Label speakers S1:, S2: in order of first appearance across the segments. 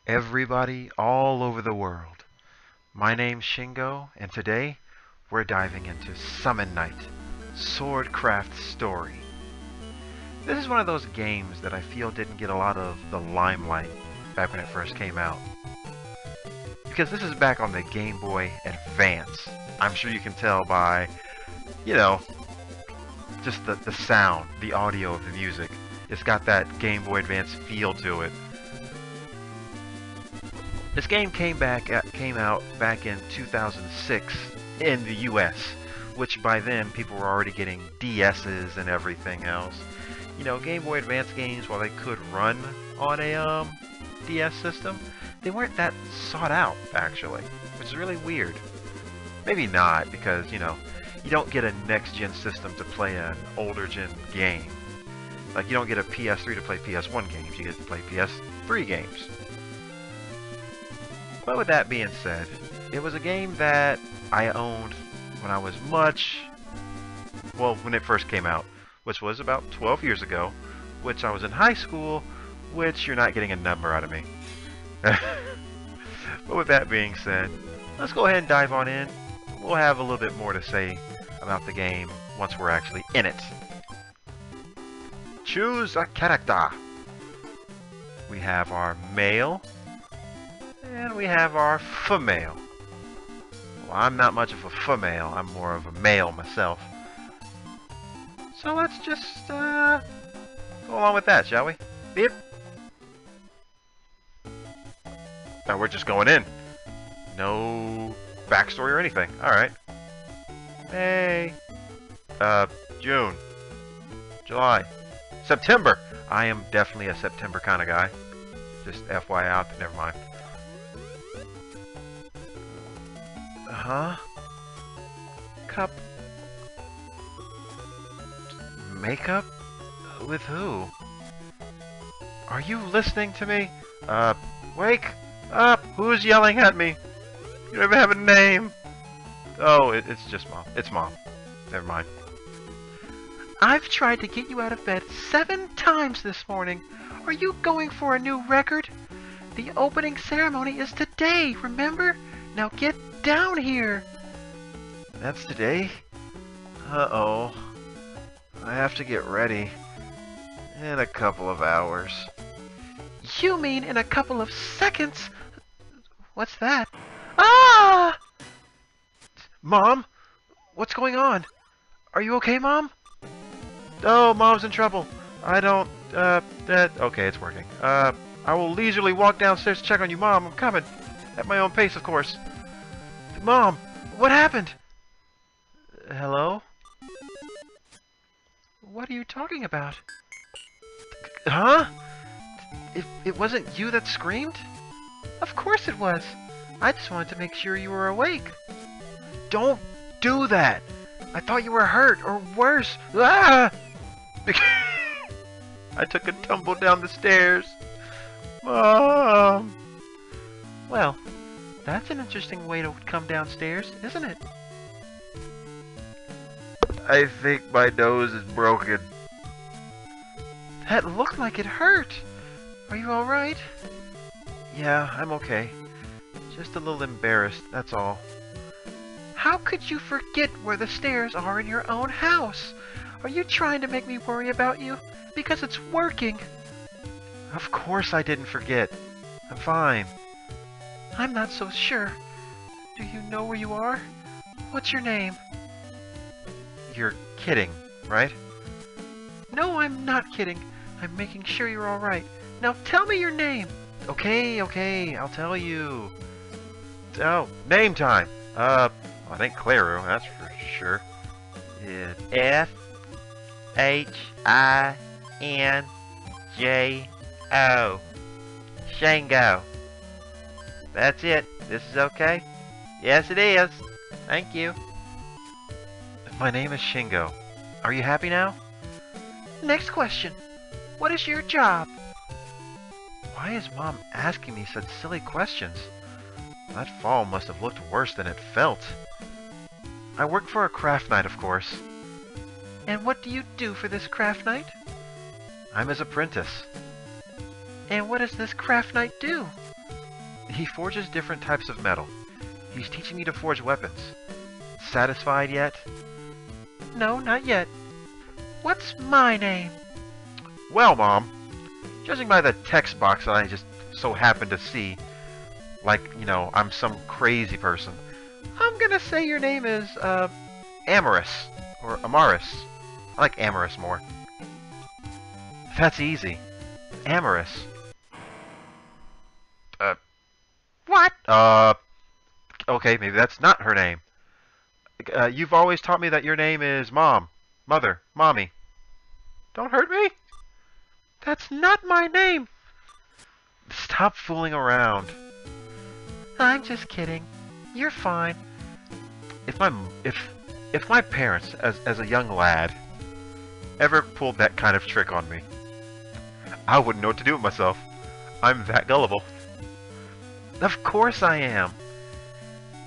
S1: Everybody all over the world. My name's Shingo, and today we're diving into Summon Night, Swordcraft Story. This is one of those games that I feel didn't get a lot of the limelight back when it first came out. Because this is back on the Game Boy Advance. I'm sure you can tell by, you know, just the sound, the audio of the music. It's got that Game Boy Advance feel to it. This game came out back in 2006 in the US, which by then people were already getting DS's and everything else. You know, Game Boy Advance games, while they could run on a DS system, they weren't that sought out actually, which is really weird. Maybe not, because you know, you don't get a next-gen system to play an older-gen game. Like you don't get a PS3 to play PS1 games, you get to play PS3 games. But with that being said, it was a game that I owned when I was when it first came out, which was about 12 years ago, which I was in high school, which you're not getting a number out of me. But with that being said, let's go ahead and dive on in. We'll have a little bit more to say about the game once we're actually in it. Choose a character. We have our male, and we have our female. Well, I'm not much of a female, I'm more of a male myself. So let's just go along with that, shall we? Beep. Now we're just going in. No backstory or anything. Alright. May. June. July. September! I am definitely a September kind of guy. Just FYI out, but never mind. Huh? Cup. Makeup? With who? Are you listening to me? Wake up! Who's yelling at me? You don't even have a name! Oh, it's just Mom. It's Mom. Never mind. I've tried to get you out of bed 7 times this morning. Are you going for a new record? The opening ceremony is today, remember? Now get down here! That's today? Uh-oh. I have to get ready. In a couple of hours. You mean in a couple of seconds? What's that? Ah! Mom? What's going on? Are you okay, Mom? Oh, Mom's in trouble. I don't, okay, it's working. I will leisurely walk downstairs to check on you, Mom. I'm coming. At my own pace, of course. Mom, what happened? Hello? What are you talking about? Huh? It wasn't you that screamed? Of course it was. I just wanted to make sure you were awake. Don't do that. I thought you were hurt, or worse. Ah! I took a tumble down the stairs. Mom! Well, that's an interesting way to come downstairs, isn't it? I think my nose is broken. That looked like it hurt. Are you alright? Yeah, I'm okay. Just a little embarrassed, that's all. How could you forget where the stairs are in your own house? Are you trying to make me worry about you? Because it's working. Of course I didn't forget. I'm fine. I'm not so sure. Do you know where you are? What's your name? You're kidding, right? No, I'm not kidding. I'm making sure you're alright. Now tell me your name. Okay, I'll tell you. Oh, name time. I think Claro, that's for sure. Yeah. Shingo. Shingo. That's it. This is okay? Yes, it is. Thank you. My name is Shingo. Are you happy now? Next question. What is your job? Why is Mom asking me such silly questions? That fall must have looked worse than it felt. I work for a craft night, of course. And what do you do for this craft night? I'm his apprentice. And what does this craft night do? He forges different types of metal. He's teaching me to forge weapons. Satisfied yet?
S2: No, not yet. What's my name?
S1: Well, Mom, judging by the text box that I just so happened to see, like, you know, I'm some crazy person, I'm gonna say your name is, Amorous, or Amaris. I like Amorous more. That's easy. Amorous.
S2: What?
S1: Okay, maybe that's not her name. You've always taught me that your name is Mom, Mother, Mommy. Don't hurt me.
S2: That's not my name.
S1: Stop fooling around.
S2: I'm just kidding. You're fine.
S1: If my parents, as a young lad, ever pulled that kind of trick on me, I wouldn't know what to do with myself. I'm that gullible. Of course I am.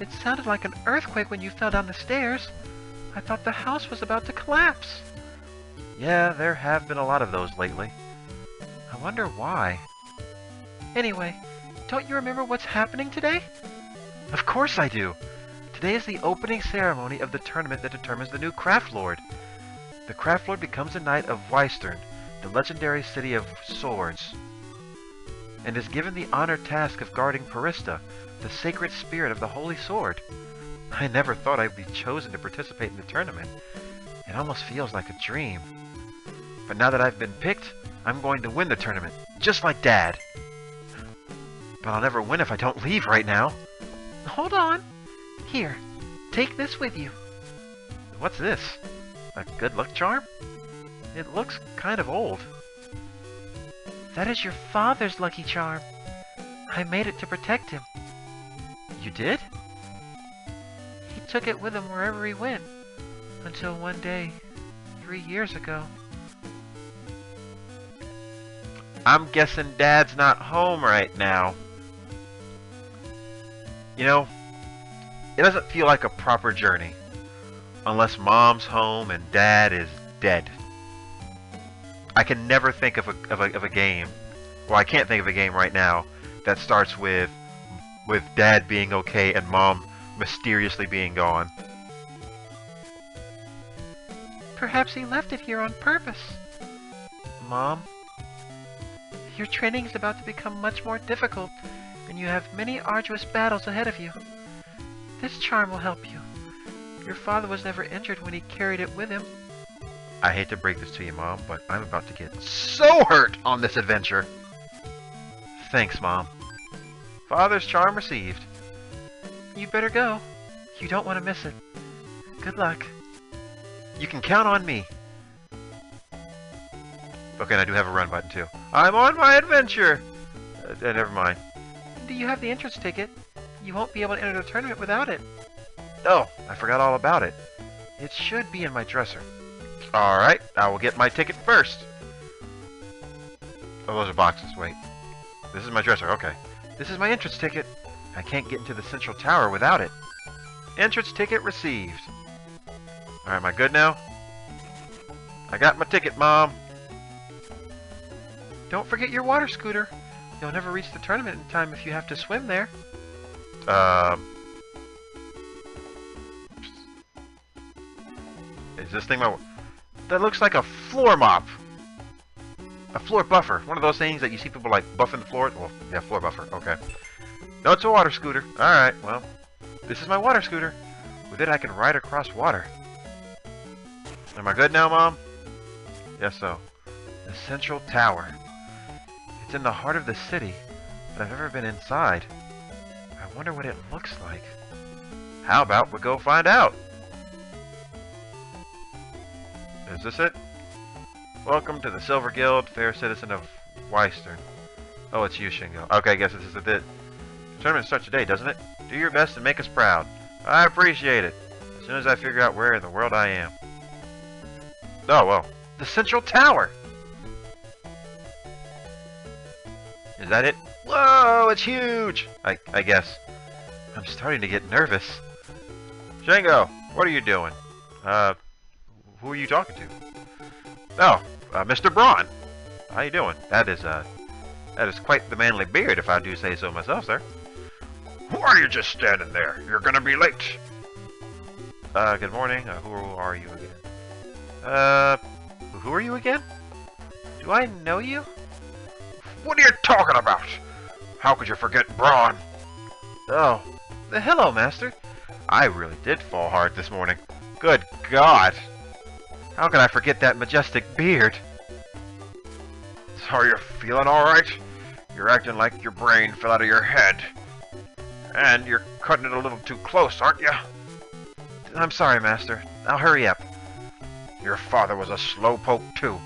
S2: It sounded like an earthquake when you fell down the stairs. I thought the house was about to collapse.
S1: Yeah, there have been a lot of those lately. I wonder why.
S2: Anyway, don't you remember what's happening today?
S1: Of course I do. Today is the opening ceremony of the tournament that determines the new Craftlord. The Craftlord becomes a knight of Weistern, the legendary city of swords, and is given the honored task of guarding Parista, the sacred spirit of the Holy Sword. I never thought I'd be chosen to participate in the tournament. It almost feels like a dream. But now that I've been picked, I'm going to win the tournament, just like Dad. But I'll never win if I don't leave right now.
S2: Hold on. Here, take this with you.
S1: What's this? A good luck charm? It looks kind of old.
S2: That is your father's lucky charm. I made it to protect him.
S1: You did?
S2: He took it with him wherever he went, until one day, 3 years ago.
S1: I'm guessing Dad's not home right now. You know, it doesn't feel like a proper journey unless Mom's home and Dad is dead. I can never think of a game, well, I can't think of a game right now that starts with Dad being okay and Mom mysteriously being gone.
S2: Perhaps he left it here on purpose.
S1: Mom?
S2: Your training is about to become much more difficult, and you have many arduous battles ahead of you. This charm will help you. Your father was never injured when he carried it with him.
S1: I hate to break this to you, Mom, but I'm about to get so hurt on this adventure. Thanks, Mom. Father's charm received.
S2: You better go. You don't want to miss it. Good luck.
S1: You can count on me. Okay, and I do have a run button, too. I'm on my adventure! Never mind.
S2: Do you have the entrance ticket? You won't be able to enter the tournament without it.
S1: Oh, I forgot all about it. It should be in my dresser. Alright, I will get my ticket first. Oh, those are boxes. Wait. This is my dresser. Okay. This is my entrance ticket. I can't get into the central tower without it. Entrance ticket received. Alright, am I good now? I got my ticket, Mom.
S2: Don't forget your water scooter. You'll never reach the tournament in time if you have to swim there.
S1: Is this thing my... That looks like a floor mop. A floor buffer. One of those things that you see people like buffing the floor. Well, yeah, floor buffer. Okay. No, it's a water scooter. Alright, well. This is my water scooter. With it I can ride across water. Am I good now, Mom? Yes, so. The Central Tower. It's in the heart of the city, but I've never been inside. I wonder what it looks like. How about we go find out? Is this it? Welcome to the Silver Guild, fair citizen of Weistern. Oh, it's you, Shingo. Okay, I guess this is it. The tournament starts today, doesn't it? Do your best and make us proud. I appreciate it. As soon as I figure out where in the world I am. Oh, well. The Central Tower! Is that it? Whoa, it's huge! I guess. I'm starting to get nervous. Shingo, what are you doing? Who are you talking to? Oh, Mr. Braun. How you doing? That is quite the manly beard, if I do say so myself, sir. Why are you just standing there? You're gonna be late. Good morning. Who are you again? Who are you again?
S2: Do I know you?
S1: What are you talking about? How could you forget Braun?
S2: Oh, hello, Master.
S1: I really did fall hard this morning. Good God!
S2: How could I forget that majestic beard?
S1: So are you feeling alright? You're acting like your brain fell out of your head. And you're cutting it a little too close, aren't you?
S2: I'm sorry, Master. I'll hurry up.
S1: Your father was a slowpoke too.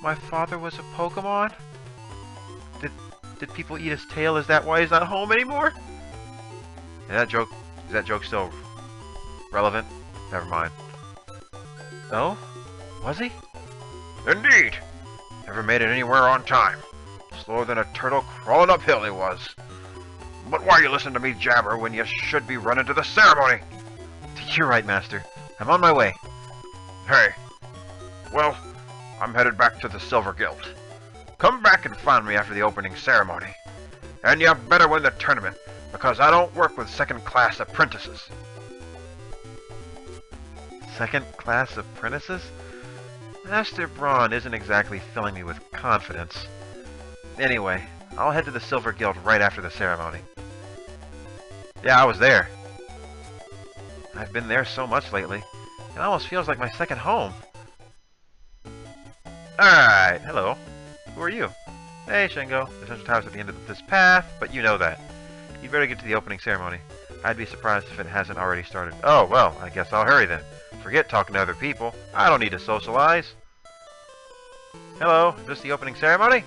S2: My father was a Pokemon? Did people eat his tail? Is that why he's not home anymore?
S1: Is that joke still relevant? Never mind.
S2: Oh? Was he?
S1: Indeed. Never made it anywhere on time. Slower than a turtle crawling uphill he was. But why are you listening to me jabber when you should be running to the ceremony?
S2: You're right, Master. I'm on my way.
S1: Hey. Well, I'm headed back to the Silver Guild. Come back and find me after the opening ceremony. And you better win the tournament, because I don't work with second-class apprentices.
S2: Second-class apprentices? Master Braun isn't exactly filling me with confidence. Anyway, I'll head to the Silver Guild right after the ceremony.
S1: Yeah, I was there.
S2: I've been there so much lately. It almost feels like my second home.
S1: Alright, hello.
S2: Who are you?
S1: Hey, Shingo. The central tower's at the end of this path, but you know that. You'd better get to the opening ceremony. I'd be surprised if it hasn't already started. Oh, well, I guess I'll hurry then. Forget talking to other people. I don't need to socialize. Hello, is this the opening ceremony?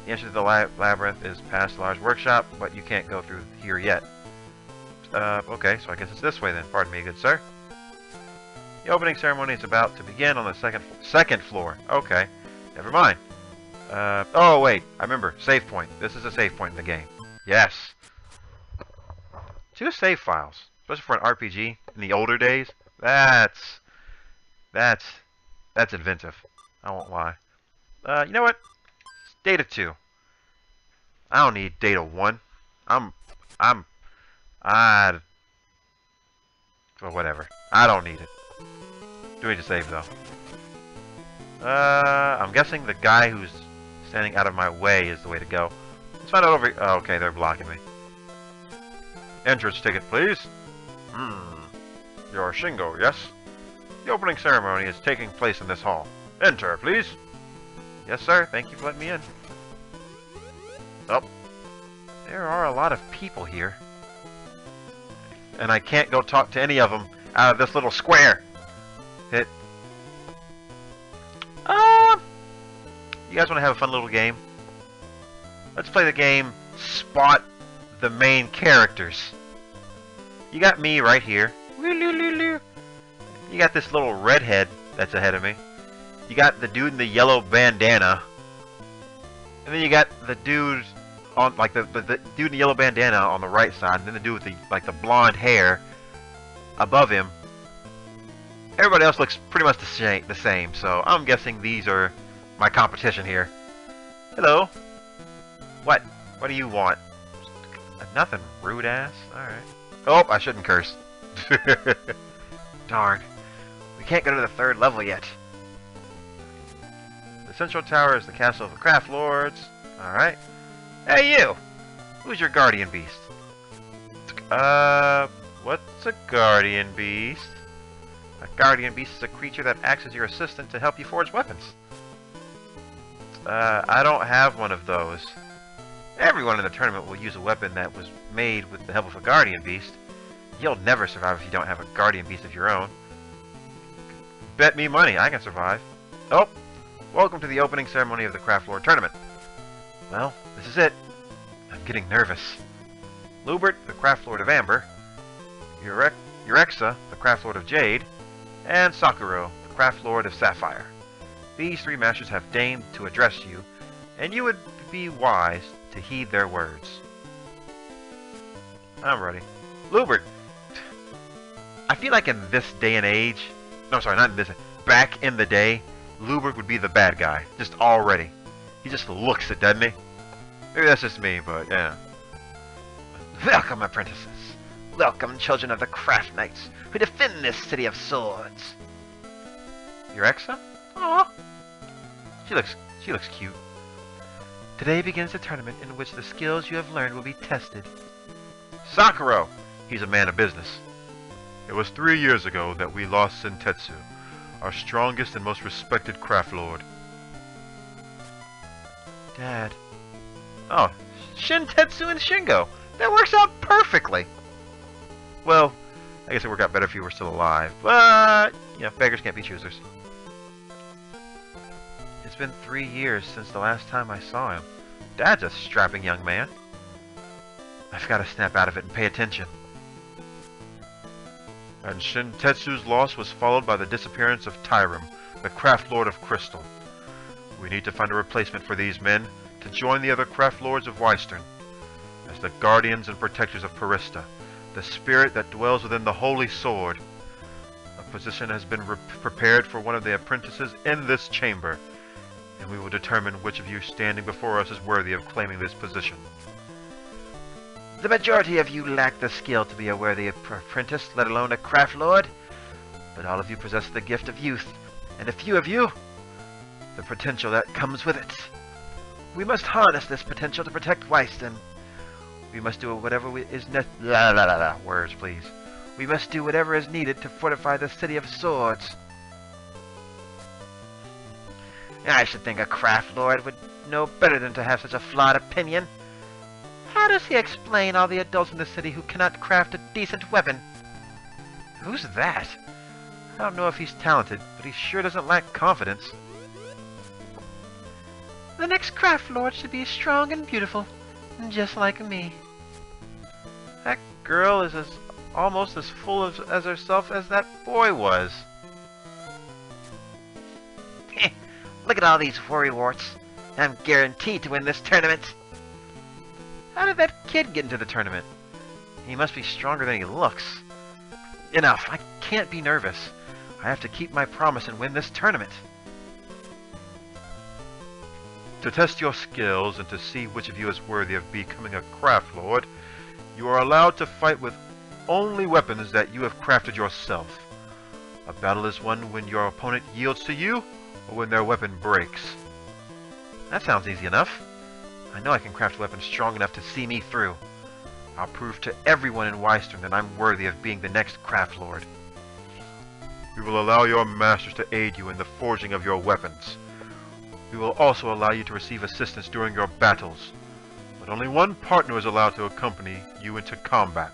S1: The entrance to the labyrinth is past the large workshop, but you can't go through here yet. Okay, so I guess it's this way then. Pardon me, good sir. The opening ceremony is about to begin on the second floor. Okay, never mind. Oh wait, I remember. Save point. This is a save point in the game. Yes. 2 save files, especially for an RPG in the older days. That's inventive. I won't lie. You know what? Data 2. I don't need data 1. Well, whatever. I don't need it. Do need to save though. I'm guessing the guy who's standing out of my way is the way to go. Let's find out over. Oh, okay, they're blocking me. Entrance ticket, please. You're Shingo, yes? The opening ceremony is taking place in this hall. Enter, please. Yes, sir. Thank you for letting me in. Oh.
S2: There are a lot of people here.
S1: And I can't go talk to any of them out of this little square. Hit. You guys want to have a fun little game? Let's play the game Spot the Main Characters. You got me right here. You got this little redhead that's ahead of me. You got the dude in the yellow bandana. And then you got the dude on like the dude in the yellow bandana on the right side, and then the dude with the blonde hair above him. Everybody else looks pretty much the same, so I'm guessing these are my competition here. Hello. What? What do you want? Nothing, rude ass. Alright. Oh, I shouldn't curse. Darn. We can't go to the 3rd level yet. The central tower is the castle of the Craftlords. Alright. Hey, you! Who's your guardian beast? What's a guardian beast? A guardian beast is a creature that acts as your assistant to help you forge weapons. I don't have one of those. Everyone in the tournament will use a weapon that was made with the help of a guardian beast. You'll never survive if you don't have a guardian beast of your own. Bet me money, I can survive. Oh! Welcome to the opening ceremony of the Craftlord tournament. Well, this is it. I'm getting nervous. Lubert, the Craftlord of Amber. Urexa, the Craftlord of Jade. And Sakuro, the Craftlord of Sapphire. These 3 masters have deigned to address you, and you would be wise to heed their words. I'm ready. Lubert! I feel like in this day and age... No, sorry, not in this... Back in the day, Lubert would be the bad guy. Just already. He just looks it, doesn't he? Maybe that's just me, but yeah. Welcome, apprentices. Welcome, children of the Craft Knights, who defend this city of swords. Your Exa? Aw. She looks cute.
S2: Today begins the tournament in which the skills you have learned will be tested.
S1: Sakuro! He's a man of business. It was 3 years ago that we lost Sentetsu, our strongest and most respected craft lord.
S2: Dad.
S1: Oh, Shintetsu and Shingo! That works out perfectly! Well, I guess it would work out better if you were still alive, but, beggars can't be choosers.
S2: It's been 3 years since the last time I saw him.
S1: Dad's a strapping young man. I've got to snap out of it and pay attention. And Shintetsu's loss was followed by the disappearance of Tyrum, the Craftlord of Crystal. We need to find a replacement for these men to join the other Craftlords of Weistern as the guardians and protectors of Parista, the spirit that dwells within the Holy Sword. A position has been prepared for one of the apprentices in this chamber, and we will determine which of you standing before us is worthy of claiming this position. The majority of you lack the skill to be a worthy apprentice, let alone a craft lord, but all of you possess the gift of youth, and a few of you, the potential that comes with it. We must harness this potential to protect Weistern. We must do whatever is necessary. Words, please. We must do whatever is needed to fortify the City of Swords. I should think a craft lord would know better than to have such a flawed opinion. How does he explain all the adults in the city who cannot craft a decent weapon? Who's that? I don't know if he's talented, but he sure doesn't lack confidence.
S2: The next craft lord should be strong and beautiful, just like me.
S1: That girl is almost as full as herself as that boy was. Look at all these worrywarts. I'm guaranteed to win this tournament. How did that kid get into the tournament? He must be stronger than he looks. Enough. I can't be nervous. I have to keep my promise and win this tournament. To test your skills and to see which of you is worthy of becoming a craft lord, you are allowed to fight with only weapons that you have crafted yourself. A battle is won when your opponent yields to you, or when their weapon breaks. That sounds easy enough. I know I can craft weapons strong enough to see me through. I'll prove to everyone in Weistern that I'm worthy of being the next craft lord. We will allow your masters to aid you in the forging of your weapons. We will also allow you to receive assistance during your battles, but only one partner is allowed to accompany you into combat.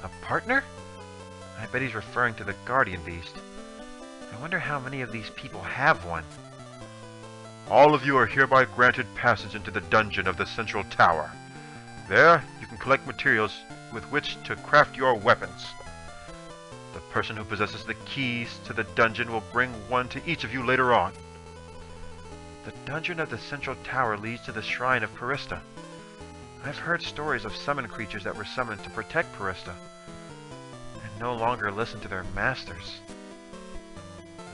S1: A partner? I bet he's referring to the Guardian Beast. I wonder how many of these people have one. All of you are hereby granted passage into the dungeon of the Central Tower. There, you can collect materials with which to craft your weapons. The person who possesses the keys to the dungeon will bring one to each of you later on. The dungeon of the Central Tower leads to the Shrine of Parista. I've heard stories of summoned creatures that were summoned to protect Parista, and no longer listen to their masters.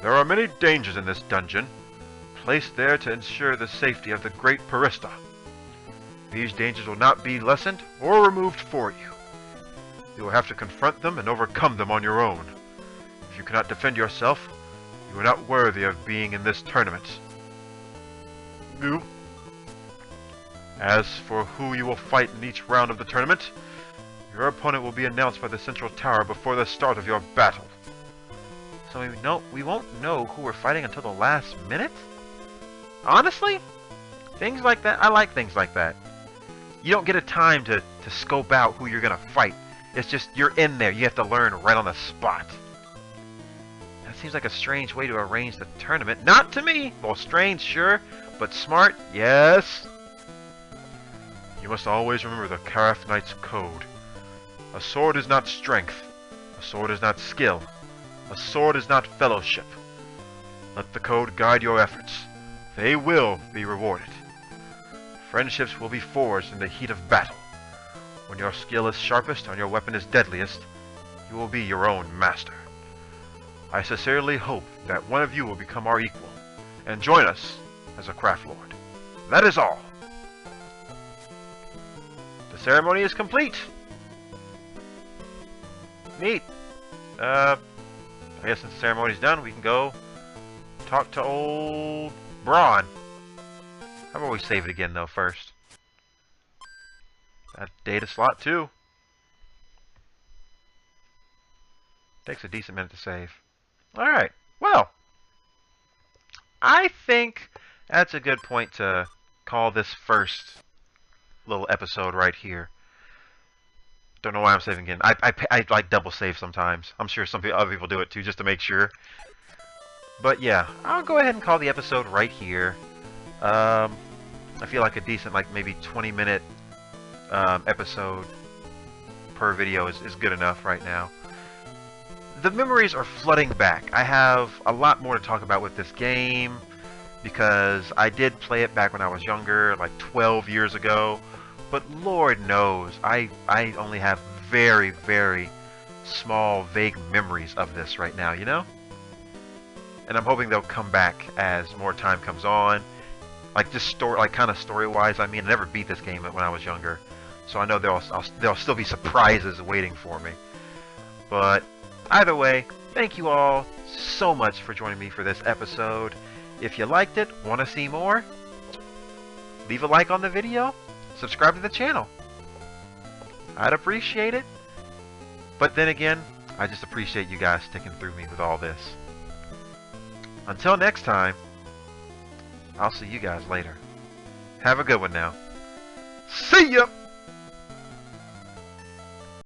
S1: There are many dangers in this dungeon, placed there to ensure the safety of the great Parista. These dangers will not be lessened or removed for you. You will have to confront them and overcome them on your own. If you cannot defend yourself, you are not worthy of being in this tournament. As for who you will fight in each round of the tournament, your opponent will be announced by the Central Tower before the start of your battle. So we won't know who we're fighting until the last minute? Honestly? Things like that, I like things like that. You don't get a time to scope out who you're going to fight. It's just, you're in there. You have to learn right on the spot. That seems like a strange way to arrange the tournament. Not to me! Well, strange, sure. But smart, yes. You must always remember the Craft Knight's code. A sword is not strength. A sword is not skill. A sword is not fellowship. Let the code guide your efforts. They will be rewarded. Friendships will be forged in the heat of battle. When your skill is sharpest and your weapon is deadliest, you will be your own master. I sincerely hope that one of you will become our equal, and join us as a craft lord. That is all. The ceremony is complete. Neat. I guess since the ceremony's done, we can go talk to old Braun. How about we save it again, though, first? That data slot, too. Takes a decent minute to save. Alright, well, I think that's a good point to call this first little episode right here. Don't know why I'm saving again. I like double save sometimes. I'm sure other people do it too, just to make sure. But yeah, I'll go ahead and call the episode right here. I feel like a decent, like maybe 20-minute episode per video is good enough right now. The memories are flooding back. I have a lot more to talk about with this game because I did play it back when I was younger, like 12 years ago. But Lord knows, I only have very, very small, vague memories of this right now, you know? And I'm hoping they'll come back as more time comes on. Like just story, like kind of story-wise. I mean, I never beat this game when I was younger, so I know there'll still be surprises waiting for me. But either way, thank you all so much for joining me for this episode. If you liked it, want to see more, leave a like on the video, subscribe to the channel. I'd appreciate it. But then again, I just appreciate you guys sticking through me with all this. Until next time, I'll see you guys later. Have a good one now. See ya!